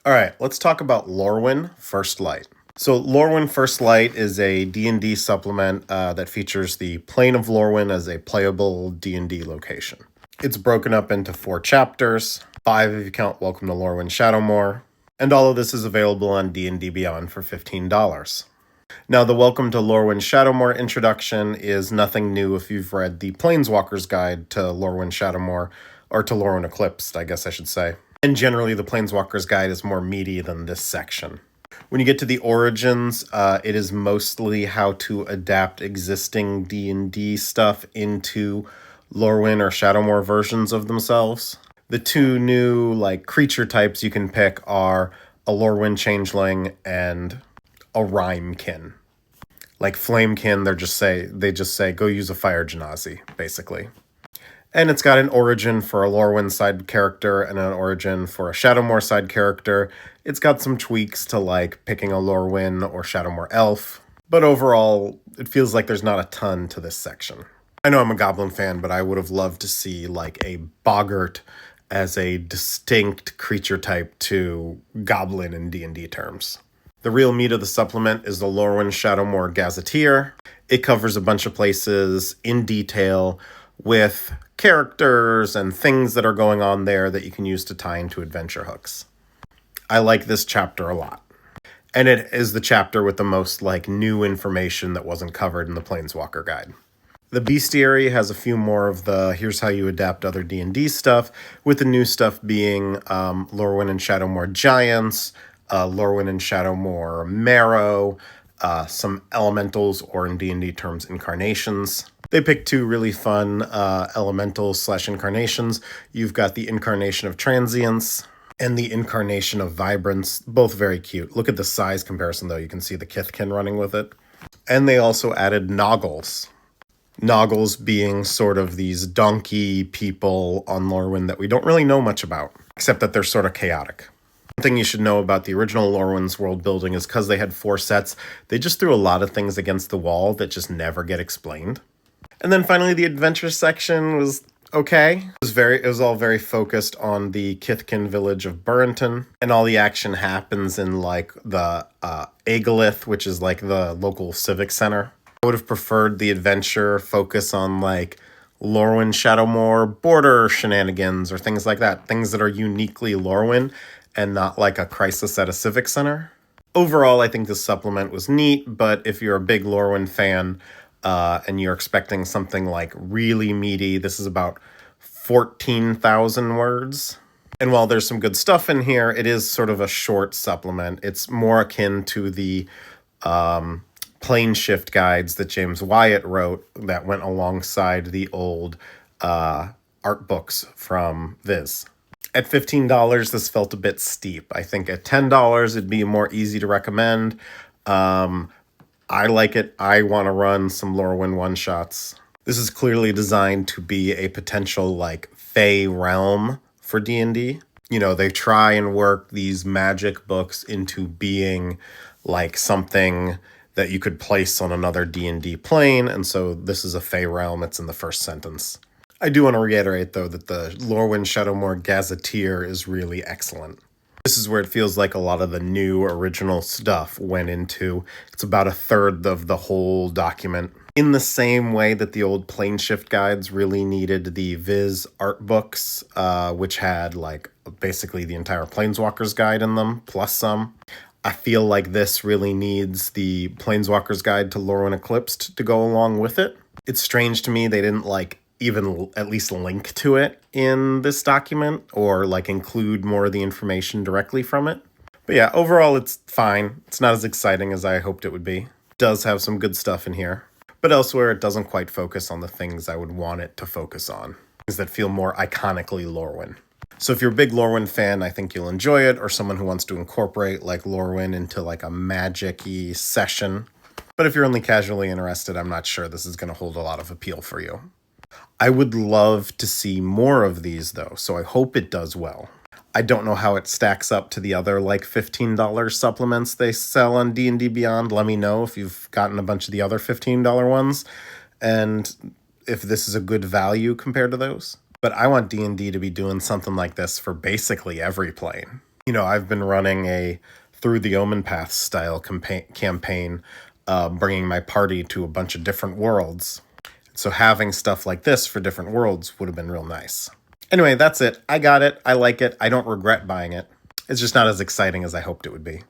All right, let's talk about Lorwyn First Light. So Lorwyn First Light is a D&D supplement that features the plane of Lorwyn as a playable D&D location. It's broken up into 4 chapters, 5 if you count Welcome to Lorwyn Shadowmoor, and all of this is available on D&D Beyond for $15. Now, the Welcome to Lorwyn Shadowmoor introduction is nothing new if you've read the Planeswalker's Guide to Lorwyn Shadowmoor, or to Lorwyn Eclipsed, I guess I should say. And generally, the Planeswalker's Guide is more meaty than this section. When you get to the origins, it is mostly how to adapt existing D&D stuff into Lorwyn or Shadowmoor versions of themselves. The 2 new creature types you can pick are a Lorwyn Changeling and a Rhymekin. Like Flamekin, they just say go use a Fire Genasi, basically. And it's got an origin for a Lorwyn side character and an origin for a Shadowmoor side character. It's got some tweaks to picking a Lorwyn or Shadowmoor elf. But overall, it feels like there's not a ton to this section. I know I'm a Goblin fan, but I would have loved to see a Boggart as a distinct creature type to Goblin in D&D terms. The real meat of the supplement is the Lorwyn Shadowmoor Gazetteer. It covers a bunch of places in detail with characters and things that are going on there that you can use to tie into adventure hooks. I like this chapter a lot. And it is the chapter with the most new information that wasn't covered in the Planeswalker Guide. The Bestiary has a few more of the here's how you adapt other D&D stuff, with the new stuff being Lorwyn and Shadowmoor Giants, Lorwyn and Shadowmoor Marrow, some elementals, or in D&D terms, incarnations. They picked 2 really fun elementals/incarnations. You've got the Incarnation of Transience and the Incarnation of Vibrance, both very cute. Look at the size comparison, though. You can see the Kithkin running with it. And they also added Noggles. Noggles being sort of these donkey people on Lorwyn that we don't really know much about, except that they're sort of chaotic. One thing you should know about the original Lorwyn's world building is because they had 4 sets, they just threw a lot of things against the wall that just never get explained. And then finally, the adventure section was okay. It was all very focused on the Kithkin village of Burrenton, and all the action happens in the Agalith, which is the local civic center. I would have preferred the adventure focus on Lorwyn Shadowmoor border shenanigans or things like that, things that are uniquely Lorwyn and not a crisis at a civic center. Overall, I think this supplement was neat, but if you're a big Lorwyn fan, and you're expecting something really meaty, this is about 14,000 words. And while there's some good stuff in here, it is sort of a short supplement. It's more akin to the plane shift guides that James Wyatt wrote that went alongside the old art books from Viz. At $15, this felt a bit steep. I think at $10, it'd be more easy to recommend. I like it. I want to run some Lorwyn one-shots. This is clearly designed to be a potential, Fey realm for D&D. They try and work these magic books into being, something that you could place on another D&D plane, and so this is a Fey realm. It's in the first sentence. I do want to reiterate, though, that the Lorwyn Shadowmoor Gazetteer is really excellent. This is where it feels like a lot of the new original stuff went into. It's about 1/3 of the whole document. In the same way that the old plane shift guides really needed the Viz art books, which had basically the entire Planeswalker's Guide in them, plus some. I feel like this really needs the Planeswalker's Guide to Lorwyn Eclipsed to go along with it. It's strange to me they didn't even at least link to it in this document or include more of the information directly from it. But yeah, overall it's fine. It's not as exciting as I hoped it would be. It does have some good stuff in here, but elsewhere it doesn't quite focus on the things I would want it to focus on. Things that feel more iconically Lorwyn. So if you're a big Lorwyn fan, I think you'll enjoy it, or someone who wants to incorporate Lorwyn into a magic-y session. But if you're only casually interested, I'm not sure this is going to hold a lot of appeal for you. I would love to see more of these, though, so I hope it does well. I don't know how it stacks up to the other $15 supplements they sell on D&D Beyond. Let me know if you've gotten a bunch of the other $15 ones and if this is a good value compared to those. But I want D&D to be doing something like this for basically every plane. I've been running a Through the Omen Path style campaign, bringing my party to a bunch of different worlds. So having stuff like this for different worlds would have been real nice. Anyway, that's it. I got it. I like it. I don't regret buying it. It's just not as exciting as I hoped it would be.